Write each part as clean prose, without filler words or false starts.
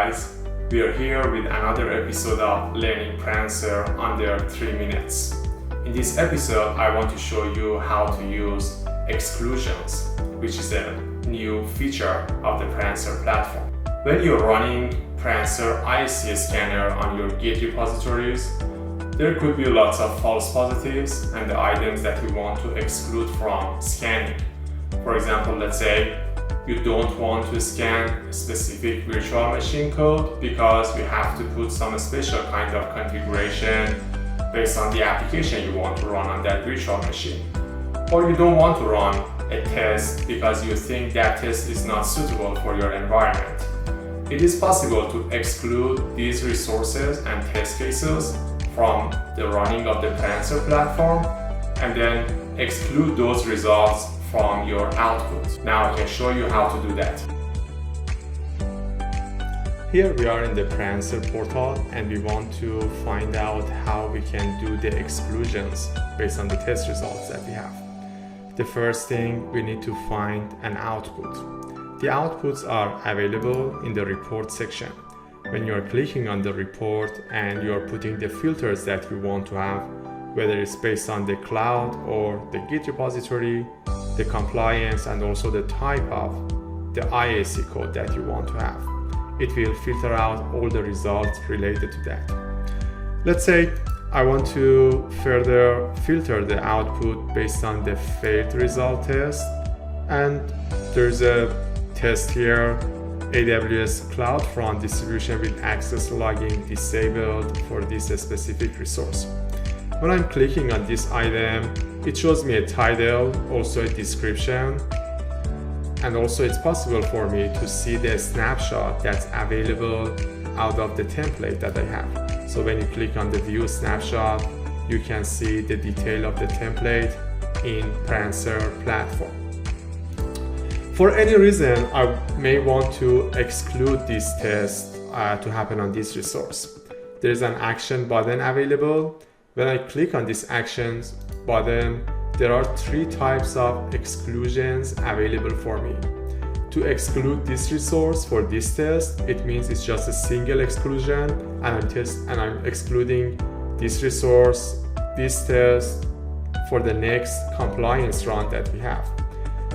guys, we are here with another episode of Learning Prancer under 3 minutes. In this episode, I want to show you how to use Exclusions, which is a new feature of the Prancer platform. When you're running Prancer IC scanner on your Git repositories, there could be lots of false positives and the items that you want to exclude from scanning. For example, let's say you don't want to scan specific virtual machine code because you have to put some special kind of configuration based on the application you want to run on that virtual machine. Or you don't want to run a test because you think that test is not suitable for your environment. It is possible to exclude these resources and test cases from the running of the Prancer platform and then exclude those results from your output. Now I can show you how to do that. Here we are in the Prancer portal and we want to find out how we can do the exclusions based on the test results that we have. The first thing, we need to find an output. The outputs are available in the report section. When you are clicking on the report and you are putting the filters that you want to have, whether it's based on the cloud or the Git repository, the compliance, and also the type of the IAC code that you want to have. It will filter out all the results related to that. Let's say I want to further filter the output based on the failed result test, and there's a test here, AWS CloudFront distribution with access logging disabled for this specific resource. When I'm clicking on this item, it shows me a title, also a description, and also it's possible for me to see the snapshot that's available out of the template that I have. So when you click on the view snapshot, you can see the detail of the template in Prancer platform. For any reason, I may want to exclude this test to happen on this resource. There's an action button available. When I click on this actions button, there are 3 types of exclusions available for me. To exclude this resource for this test, it means it's just a single exclusion and I'm excluding this resource, this test for the next compliance run that we have.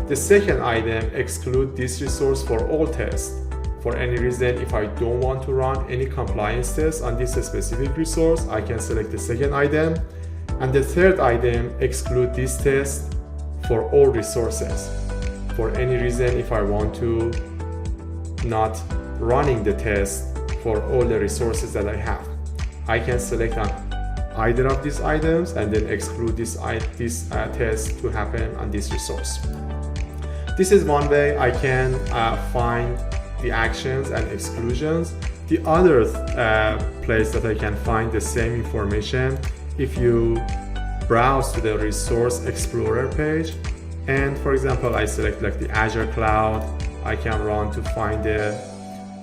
The second item, exclude this resource for all tests. For any reason, if I don't want to run any compliance tests on this specific resource, I can select the second item. And the third item, exclude this test for all resources. For any reason, if I want to not running the test for all the resources that I have, I can select on either of these items and then exclude this test to happen on this resource. This is one way I can find the actions and exclusions. The other place that I can find the same information, if you browse to the Resource Explorer page, and for example, I select like the Azure Cloud, I can run to find the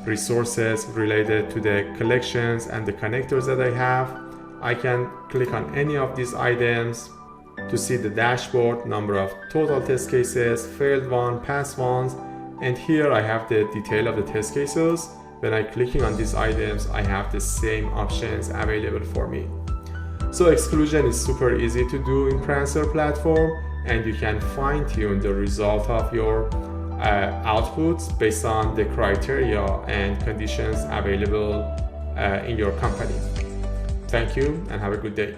resources related to the collections and the connectors that I have. I can click on any of these items to see the dashboard, number of total test cases, failed one, passed ones, and here I have the detail of the test cases. When I'm clicking on these items, I have the same options available for me. So exclusion is super easy to do in Prancer platform, and you can fine-tune the result of your outputs based on the criteria and conditions available in your company. Thank you and have a good day.